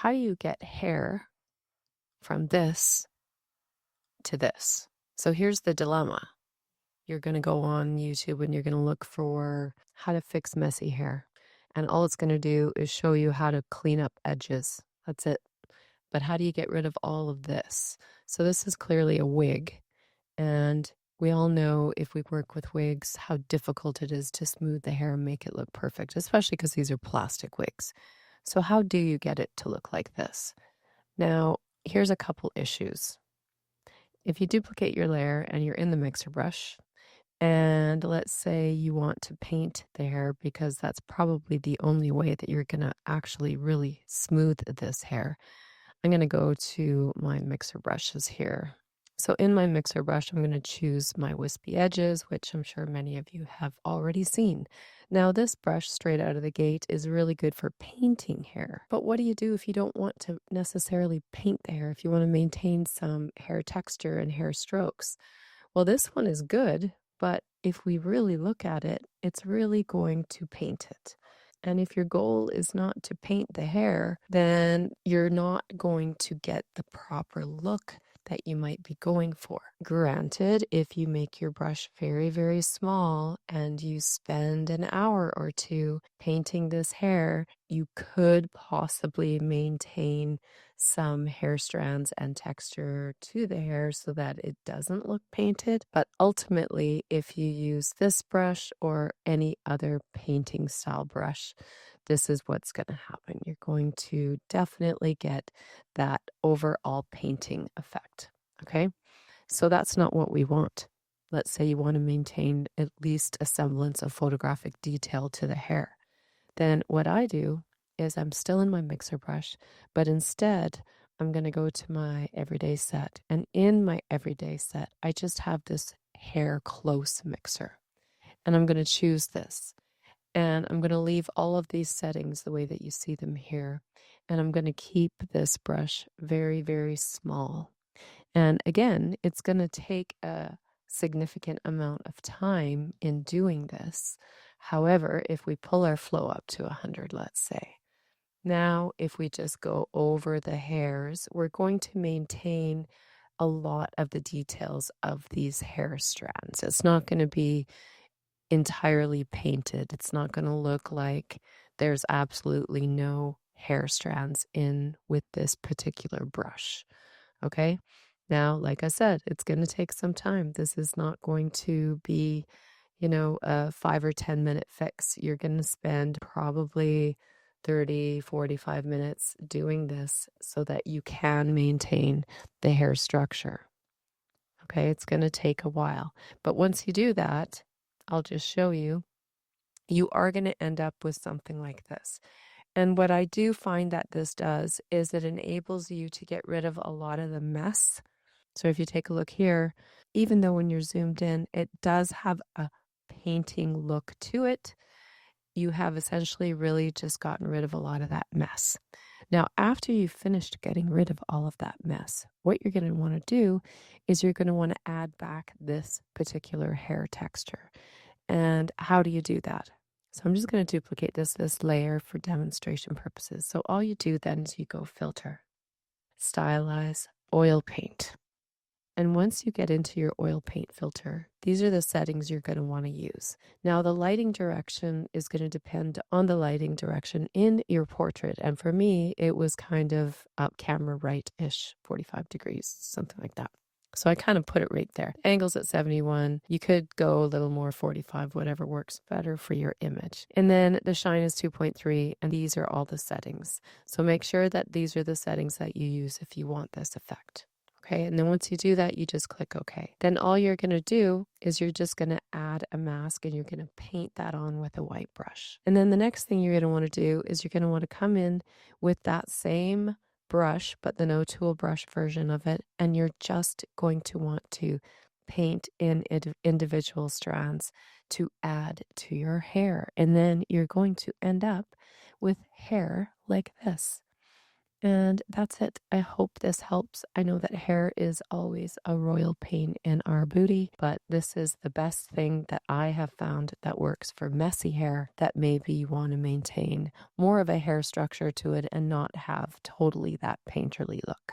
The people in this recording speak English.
how do you get hair from this to this? So here's the dilemma. You're going to go on YouTube and you're going to look for how to fix messy hair. And all it's going to do is show you how to clean up edges. That's it. But how do you get rid of all of this? So this is clearly a wig. And we all know if we work with wigs, how difficult it is to smooth the hair and make it look perfect, especially because these are plastic wigs. So how do you get it to look like this? Now, here's a couple issues. If you duplicate your layer and you're in the mixer brush, and let's say you want to paint the hair because that's probably the only way that you're going to actually really smooth this hair. I'm going to go to my mixer brushes here. So in my mixer brush, I'm going to choose my wispy edges, which I'm sure many of you have already seen. Now this brush straight out of the gate is really good for painting hair. But what do you do if you don't want to necessarily paint the hair, if you want to maintain some hair texture and hair strokes? Well, this one is good, but if we really look at it, it's really going to paint it. And if your goal is not to paint the hair, then you're not going to get the proper look that you might be going for. Granted, if you make your brush very, very small and you spend an hour or two painting this hair, you could possibly maintain some hair strands and texture to the hair so that it doesn't look painted. But ultimately, if you use this brush or any other painting style brush, this is what's going to happen. You're going to definitely get that overall painting effect. Okay, so that's not what we want. Let's say you want to maintain at least a semblance of photographic detail to the hair. Then what I do is I'm still in my mixer brush, but instead I'm going to go to my everyday set. And in my everyday set, I just have this hair close mixer. And I'm going to choose this. And I'm going to leave all of these settings the way that you see them here. And I'm going to keep this brush very, very small. And again, it's going to take a significant amount of time in doing this. However, if we pull our flow up to 100, let's say, now if we just go over the hairs, we're going to maintain a lot of the details of these hair strands. It's not going to be entirely painted. It's not going to look like there's absolutely no hair strands in with this particular brush. Okay. Now, like I said, it's going to take some time. This is not going to be, a 5 or 10 minute fix. You're going to spend probably 30, 45 minutes doing this so that you can maintain the hair structure. Okay. It's going to take a while. But once you do that, I'll just show you, you are going to end up with something like this. And what I do find that this does is it enables you to get rid of a lot of the mess. So if you take a look here, even though when you're zoomed in, it does have a painting look to it, you have essentially really just gotten rid of a lot of that mess. Now, after you've finished getting rid of all of that mess, what you're going to want to do is you're going to want to add back this particular hair texture. And how do you do that? So I'm just going to duplicate this layer for demonstration purposes. So all you do then is you go filter, stylize, oil paint. And once you get into your oil paint filter, these are the settings you're going to want to use. Now, the lighting direction is going to depend on the lighting direction in your portrait. And for me, it was kind of up camera right-ish, 45 degrees, something like that. So I kind of put it right there. Angles at 71. You could go a little more 45, whatever works better for your image. And then the shine is 2.3, and these are all the settings. So make sure that these are the settings that you use if you want this effect. Okay, and then once you do that, you just click OK. Then all you're going to do is you're just going to add a mask and you're going to paint that on with a white brush. And then the next thing you're going to want to do is you're going to want to come in with that same brush, but the no tool brush version of it, and you're just going to want to paint in individual strands to add to your hair. And then you're going to end up with hair like this. And that's it. I hope this helps. I know that hair is always a royal pain in our booty, but this is the best thing that I have found that works for messy hair that maybe you want to maintain more of a hair structure to it and not have totally that painterly look.